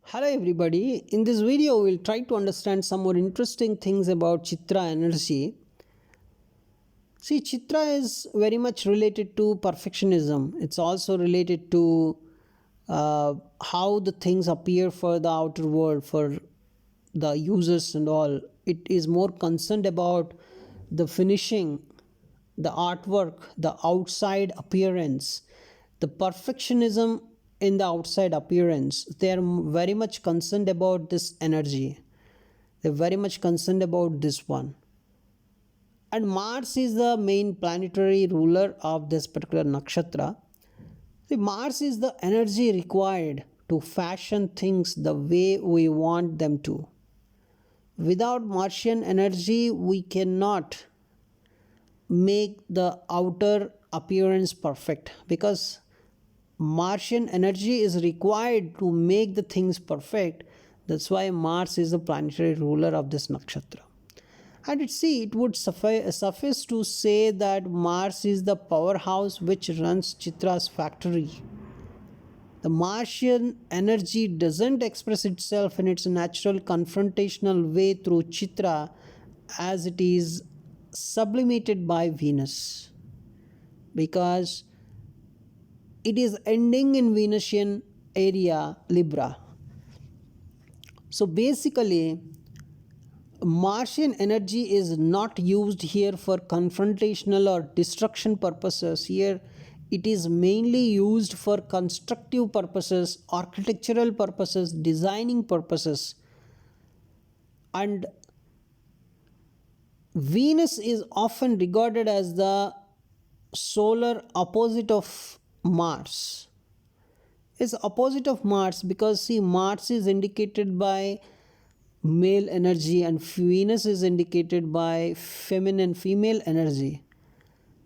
Hello everybody. In this video we'll try to understand some more interesting things about Chitra energy. See, Chitra is very much related to perfectionism. It's also related to how the things appear for the outer world, for the users and all. It is more concerned about the finishing, the artwork, the outside appearance, the perfectionism in the outside appearance. They are very much concerned about this energy. They're very much concerned about this one. And Mars is the main planetary ruler of this particular nakshatra. See, Mars is the energy required to fashion things the way we want them to. Without Martian energy, we cannot make the outer appearance perfect, because Martian energy is required to make the things perfect. That's why Mars is the planetary ruler of this nakshatra. And it would suffice to say that Mars is the powerhouse which runs Chitra's factory. The Martian energy doesn't express itself in its natural confrontational way through Chitra, as it is sublimated by Venus, because it is ending in Venusian area Libra. So basically, Martian energy is not used here for confrontational or destruction purposes. Here it is mainly used for constructive purposes, architectural purposes, designing purposes. And Venus is often regarded as the solar opposite of Mars. It's opposite of Mars because, see, Mars is indicated by male energy and Venus is indicated by feminine female energy.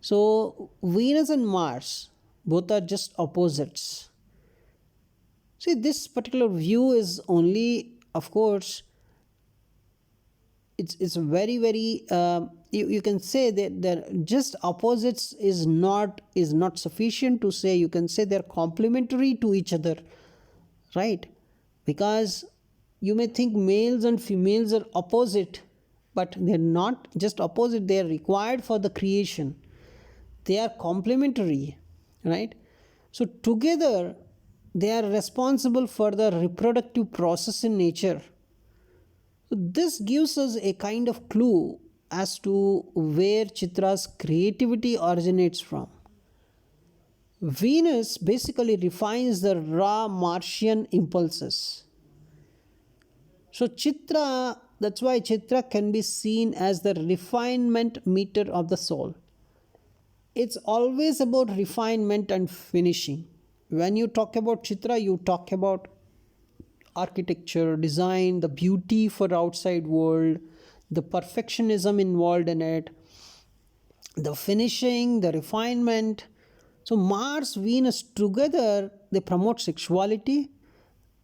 So Venus and Mars both are just opposites. See, this particular view is only, of course, it's very you can say that they're just opposites is not sufficient to say. You can say they're complementary to each other, right? Because you may think males and females are opposite, but they're not just opposite. They are required for the creation. They are complementary, right? So together they are responsible for the reproductive process in nature. So this gives us a kind of clue as to where Chitra's creativity originates from. Venus basically refines the raw Martian impulses. So Chitra, that's why Chitra can be seen as the refinement meter of the soul. It's always about refinement and finishing. When you talk about Chitra, you talk about architecture, design, the beauty for outside world, the perfectionism involved in it, the finishing, the refinement. So Mars, Venus together, they promote sexuality,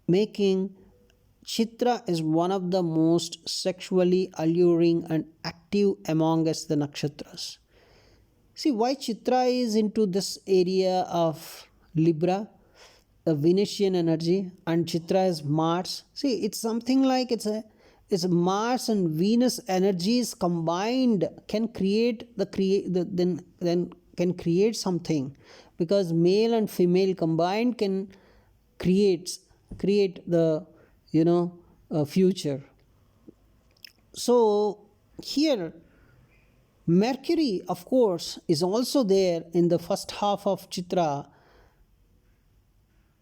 making Chitra is one of the most sexually alluring and active among us the nakshatras. See why Chitra is into this area of Libra, the Venusian energy, and Chitra is Mars. See, it's something like it's Mars and Venus energies combined can create then can create something, because male and female combined can create the future. So here Mercury, of course, is also there in the first half of Chitra.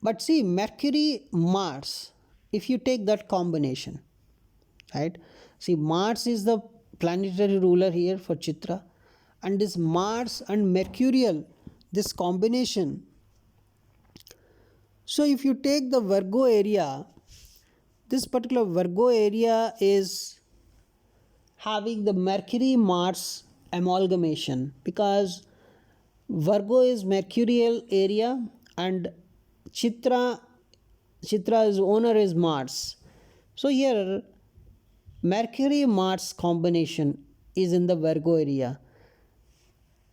But see, Mercury, Mars, if you take that combination, right? See, Mars is the planetary ruler here for Chitra, and this Mars and Mercurial, this combination. So if you take the Virgo area, this particular Virgo area is having the Mercury Mars amalgamation, because Virgo is mercurial area and Chitra's owner is Mars. So here Mercury Mars combination is in the Virgo area.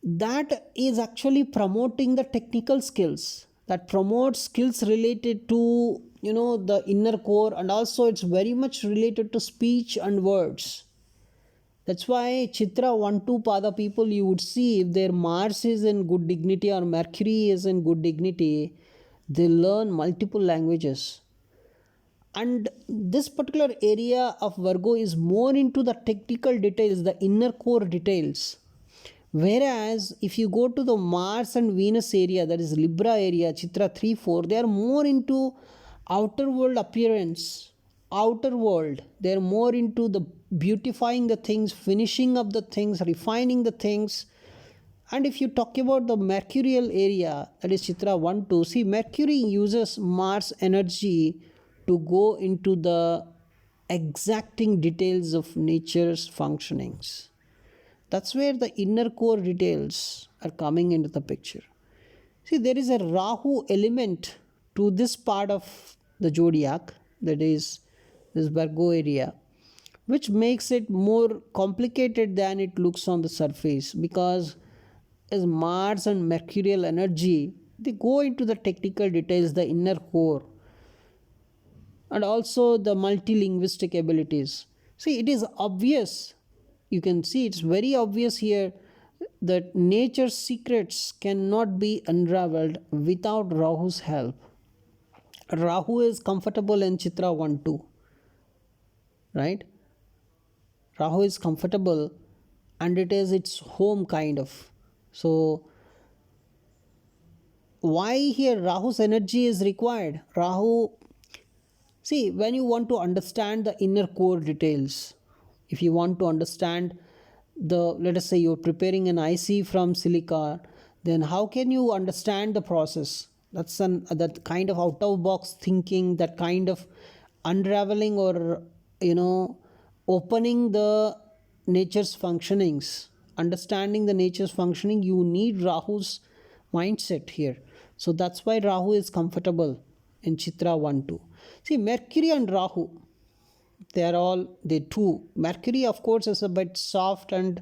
That is actually promoting the technical skills, that promotes skills related to the inner core, and also it's very much related to speech and words. That's why Chitra 1 2 Pada people, you would see if their Mars is in good dignity or Mercury is in good dignity, they learn multiple languages. And this particular area of Virgo is more into the technical details, the inner core details. Whereas if you go to the Mars and Venus area, that is Libra area, Chitra 3 4, they are more into outer world appearance, outer world. They are more into the beautifying the things, finishing up the things, refining the things. And if you talk about the mercurial area, that is Chitra 1 2, see, Mercury uses Mars energy to go into the exacting details of nature's functionings. That's where the inner core details are coming into the picture. See, there is a Rahu element to this part of the zodiac, that is this Virgo area, which makes it more complicated than it looks on the surface, because as Mars and mercurial energy, they go into the technical details, the inner core, and also the multilinguistic abilities. See, it is obvious, you can see it's very obvious here that nature's secrets cannot be unraveled without Rahu's help. Rahu is comfortable in Chitra 1 2, right? Rahu is comfortable and it is its home kind of. So, why here Rahu's energy is required? Rahu, see, when you want to understand the inner core details, if you want to understand let us say you're preparing an IC from silica, then how can you understand the process? That's that kind of out of box thinking, that kind of unraveling or opening the nature's functionings, understanding the nature's functioning. You need Rahu's mindset here. So that's why Rahu is comfortable in Chitra 1 2. See, Mercury and Rahu, they two. Mercury, of course, is a bit soft and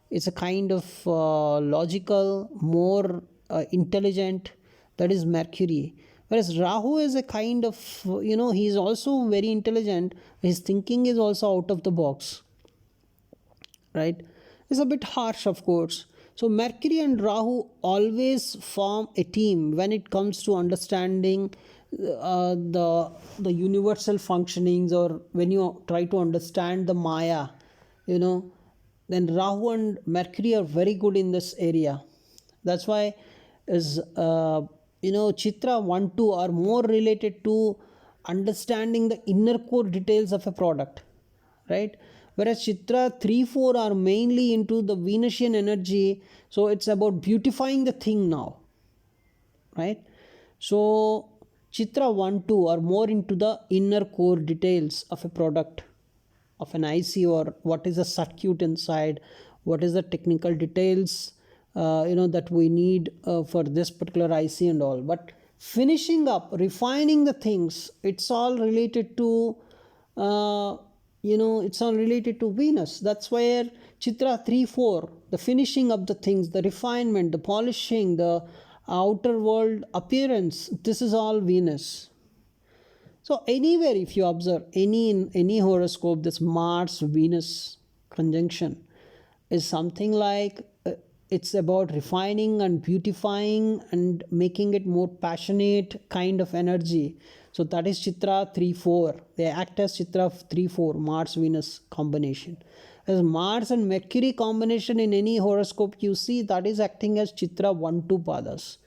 it's a kind of logical, more intelligent. That is Mercury. Whereas Rahu is a kind of, he's also very intelligent. His thinking is also out of the box, right? It's a bit harsh, of course. So Mercury and Rahu always form a team when it comes to understanding the universal functionings, or when you try to understand the Maya, then Rahu and Mercury are very good in this area. That's why Chitra 1 2 are more related to understanding the inner core details of a product, right? Whereas Chitra 3 4 are mainly into the Venusian energy, so it's about beautifying the thing now, right? So Chitra 1 2 are more into the inner core details of a product, of an IC, or what is the circuit inside, what is the technical details that we need for this particular IC and all. But finishing up, refining the things, it's all related to it's all related to Venus. That's where Chitra 3 4, the finishing of the things, the refinement, the polishing, the outer world appearance, this is all Venus. So anywhere, if you observe in any horoscope, this Mars Venus conjunction is something like it's about refining and beautifying and making it more passionate kind of energy. So that is Chitra 3 4. They act as Chitra 3 4, Mars Venus combination. As Mars and Mercury combination in any horoscope you see, that is acting as Chitra 1 2 padas.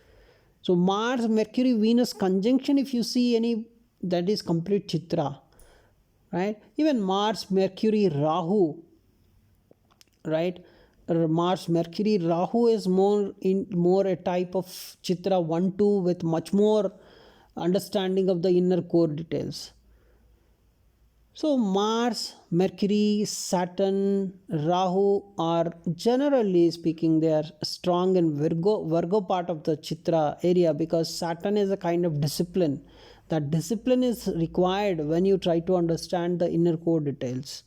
So Mars Mercury Venus conjunction, if you see any, that is complete Chitra, right? Even Mars Mercury Rahu, right? Mars Mercury Rahu is more a type of Chitra 1 2 with much more understanding of the inner core details. So Mars, Mercury, Saturn, Rahu are, generally speaking, they are strong in Virgo part of the Chitra area, because Saturn is a kind of discipline. That discipline is required when you try to understand the inner core details.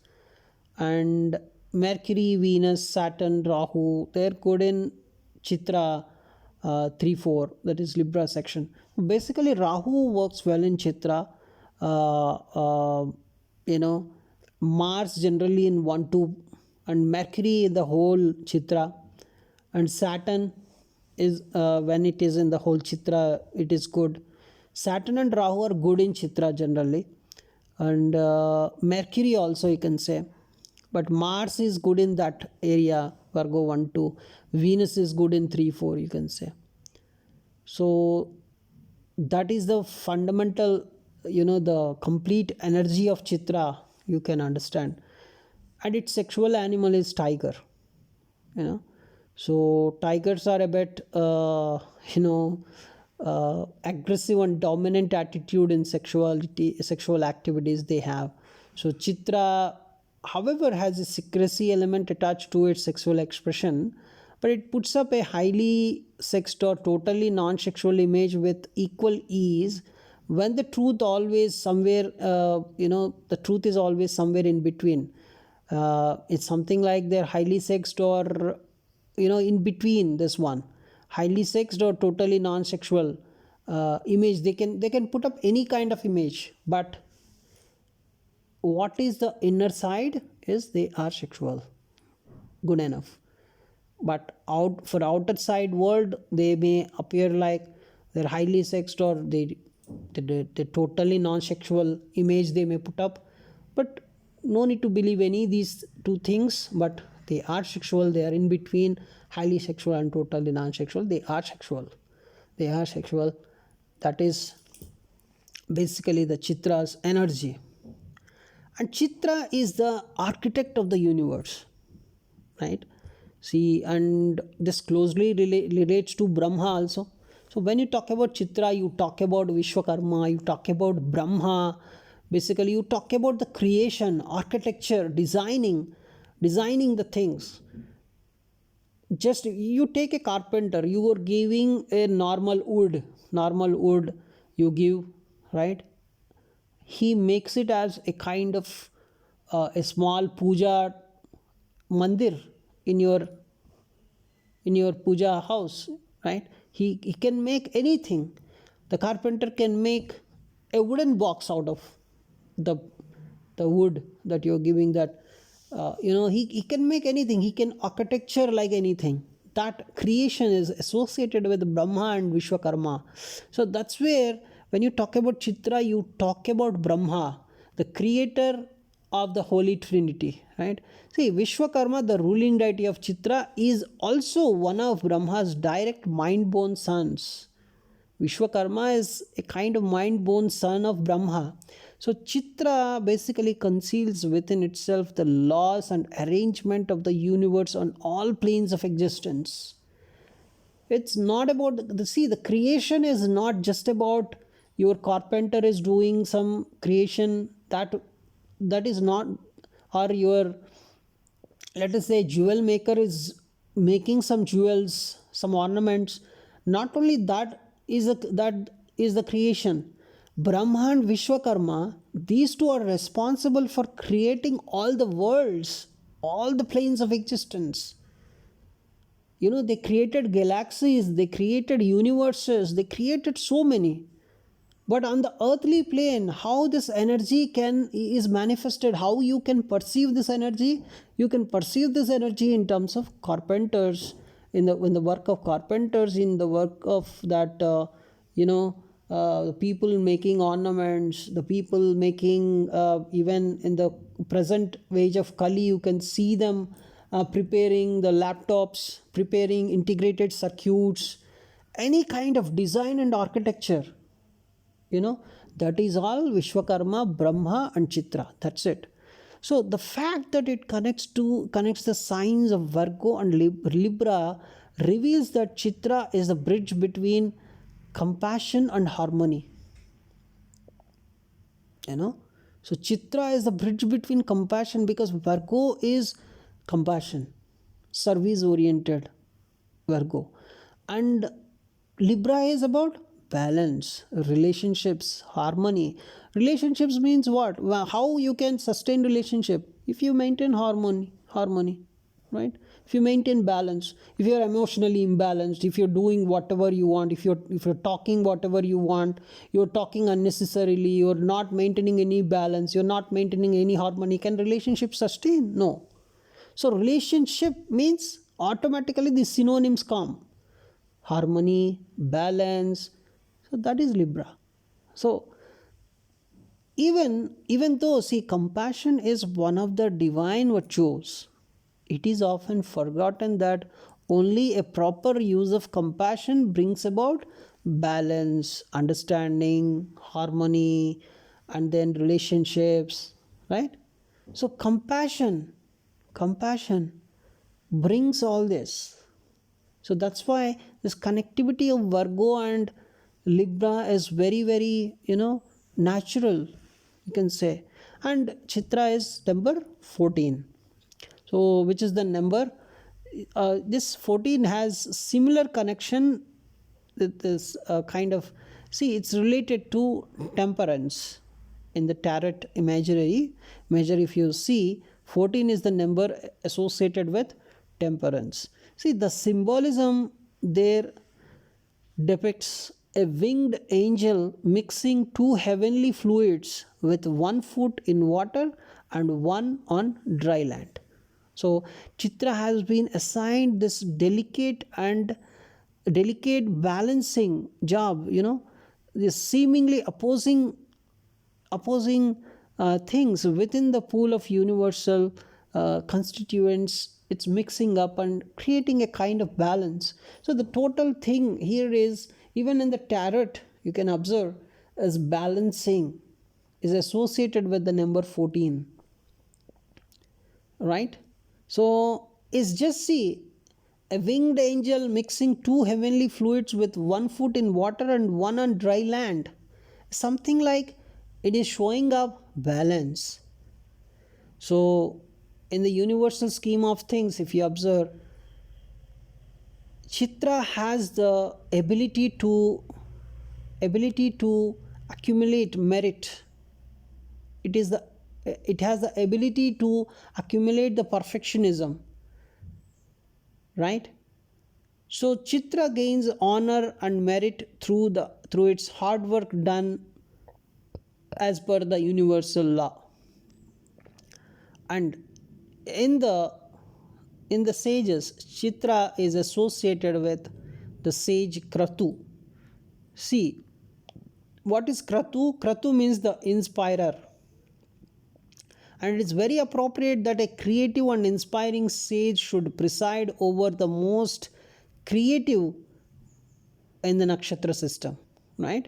And Mercury, Venus, Saturn, Rahu, they're good in Chitra 3 4, that is Libra section. Basically, Rahu works well in Chitra. uh, uh, you know, Mars generally in 1 2, and Mercury in the whole Chitra, and Saturn is when it is in the whole Chitra, it is good. Saturn and Rahu are good in Chitra generally, and Mercury also you can say, but Mars is good in that area, Virgo 1 2. Venus is good in 3 4, you can say. So that is the fundamental, the complete energy of Chitra, you can understand. And its sexual animal is tiger, so tigers are a bit aggressive and dominant attitude in sexual activities they have. So Chitra, however, has a secrecy element attached to its sexual expression, but it puts up a highly sexed or totally non-sexual image with equal ease, when the truth always somewhere, the truth is always somewhere in between. It's something like they're highly sexed or, in between this one. Highly sexed or totally non-sexual image. They can put up any kind of image, but what is the inner side is they are sexual. Good enough. But for outer side world, they may appear like they're highly sexed, or they totally non-sexual image they may put up. But no need to believe any these two things, but they are sexual. They are in between highly sexual and totally non-sexual. They are sexual. That is basically the Chitra's energy. And Chitra is the architect of the universe, right? See, and this closely relates to Brahma also. So when you talk about Chitra, you talk about Vishwakarma, you talk about Brahma. Basically, you talk about the creation, architecture, designing the things. Just you take a carpenter, you are giving a normal wood you give, right? He makes it as a kind of a small puja mandir in your puja house, right? He can make anything. The carpenter can make a wooden box out of the wood that you're giving. That he can make anything. He can architecture like anything. That creation is associated with Brahma and Vishwakarma. So that's where when you talk about Chitra, you talk about Brahma, the creator of the Holy Trinity, right? See, Vishwakarma, the ruling deity of Chitra, is also one of Brahma's direct mind-born sons. Vishwakarma is a kind of mind-born son of Brahma. So Chitra basically conceals within itself the laws and arrangement of the universe on all planes of existence. It's not about the creation is not just about your carpenter is doing some creation that is not, or your, let us say, jewel maker is making some jewels, some ornaments. Not only that is the creation. Brahma and Vishwakarma, these two are responsible for creating all the worlds, all the planes of existence. They created galaxies, they created universes, they created so many. But on the earthly plane, how this energy is manifested, how you can perceive this energy? You can perceive this energy in terms of carpenters, in the work of carpenters, in the work of that the people making ornaments, the people making, even in the present age of Kali, you can see them preparing the laptops, preparing integrated circuits, any kind of design and architecture. That is all Vishwakarma, Brahma and Chitra. That's it. So the fact that it connects the signs of Virgo and Libra reveals that Chitra is a bridge between compassion and harmony. So Chitra is the bridge between compassion, because Virgo is compassion, service oriented Virgo, and Libra is about balance, relationships, harmony. Relationships means what? Well, how you can sustain relationship? If you maintain harmony, right? if you maintain balance, if you're emotionally imbalanced, if you're doing whatever you want, if you're talking whatever you want, you're talking unnecessarily, you're not maintaining any balance, you're not maintaining any harmony, can relationship sustain? No. So relationship means automatically the synonyms come: harmony, balance. So that is Libra. So even though, see, compassion is one of the divine virtues, it is often forgotten that only a proper use of compassion brings about balance, understanding, harmony, and then relationships, right? So compassion brings all this. So that's why this connectivity of Virgo and Libra is very, very, natural, you can say. And Chitra is number 14. So, which is the number? This 14 has similar connection with this kind of, see, it's related to temperance in the tarot imagery. Measure, if you see, 14 is the number associated with temperance. See, the symbolism there depicts a winged angel mixing two heavenly fluids with one foot in water and one on dry land. So Chitra has been assigned this delicate balancing job, this seemingly opposing things within the pool of universal constituents. It's mixing up and creating a kind of balance. So the total thing here is, even in the tarot, you can observe, as balancing is associated with the number 14, right? So it's just, see, a winged angel mixing two heavenly fluids with one foot in water and one on dry land. Something like it is showing up balance. So in the universal scheme of things, if you observe, Chitra has the ability to accumulate merit. It has the ability to accumulate the perfectionism, right? So Chitra gains honor and merit through its hard work done as per the universal law. And in the sages, Chitra is associated with the sage Kratu. See, what is Kratu? Kratu means the inspirer. And it is very appropriate that a creative and inspiring sage should preside over the most creative in the nakshatra system, right?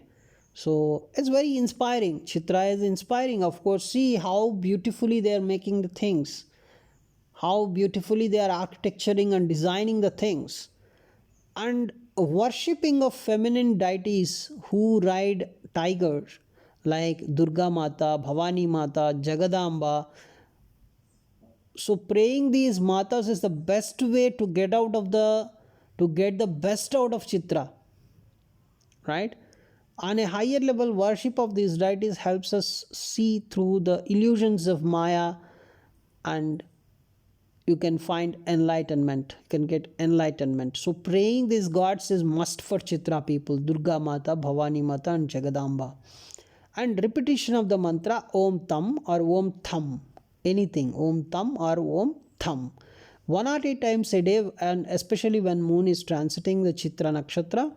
So it's very inspiring. Chitra is inspiring, of course. See how beautifully they are making the things, how beautifully they are architecturing and designing the things, and worshipping of feminine deities who ride tigers like Durga Mata, Bhavani Mata, Jagadamba. So praying these matas is the best way to get the best out of Chitra, right? On a higher level, worship of these deities helps us see through the illusions of Maya, and you can find enlightenment. You can get enlightenment. So praying these gods is must for Chitra people: Durga Mata, Bhavani Mata, and Jagadamba. And repetition of the mantra Om Tam or Om Tham, anything, Om Tam or Om Tham, 108 times a day, and especially when moon is transiting the Chitra Nakshatra,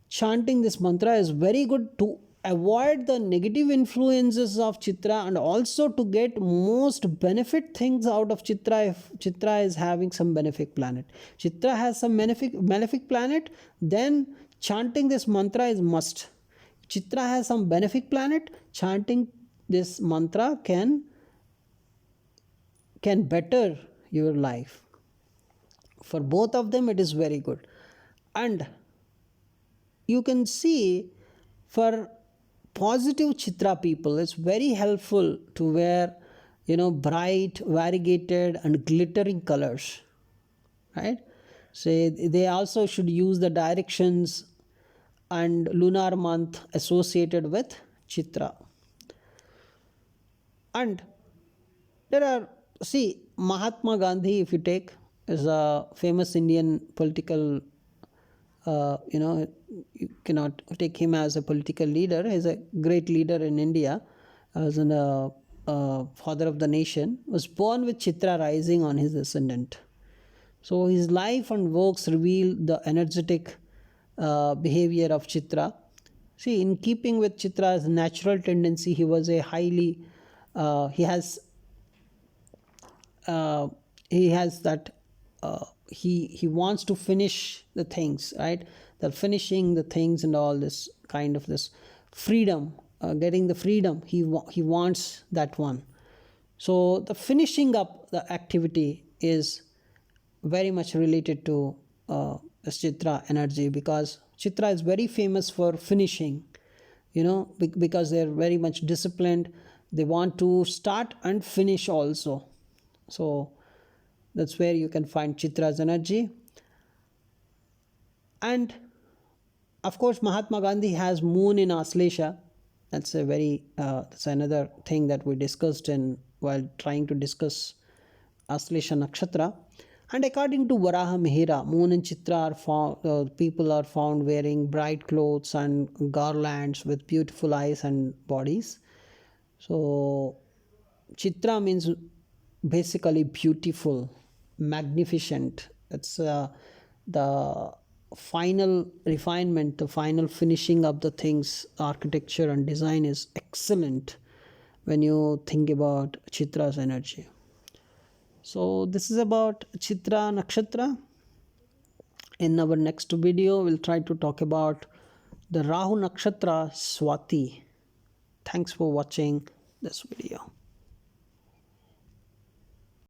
chanting this mantra is very good to avoid the negative influences of Chitra, and also to get most benefit things out of Chitra if Chitra is having some malefic planet. Chitra has some malefic planet, then chanting this mantra is must. Chitra has some benefic planet, chanting this mantra can better your life. For both of them, it is very good. And you can see, for positive Chitra people, it's very helpful to wear, bright, variegated and glittering colors, right? So they also should use the directions and lunar month associated with Chitra. And there are, see, Mahatma Gandhi, if you take, is a famous Indian political, you cannot take him as a political leader. He's a great leader in India, as a father of the nation, was born with Chitra rising on his ascendant. So his life and works reveal the energetic behavior of Chitra. See, in keeping with Chitra's natural tendency, he was a highly, he has uh, that he wants to finish the things, right? The finishing the things and all this kind of this freedom, getting the freedom, he wants that one. So the finishing up the activity is very much related to this Chitra energy, because Chitra is very famous for finishing, because they're very much disciplined. They want to start and finish also. So that's where you can find Chitra's energy. And of course, Mahatma Gandhi has moon in Aslesha. That's another thing that we discussed in while trying to discuss Aslesha Nakshatra. And according to Varaha Mihira, moon and Chitra are found, people are found wearing bright clothes and garlands with beautiful eyes and bodies. So Chitra means basically beautiful, magnificent. It's the final refinement, the final finishing of the things. Architecture and design is excellent when you think about Chitra's energy. So this is about Chitra Nakshatra. In our next video, we'll try to talk about the Rahu Nakshatra Swati. Thanks for watching this video.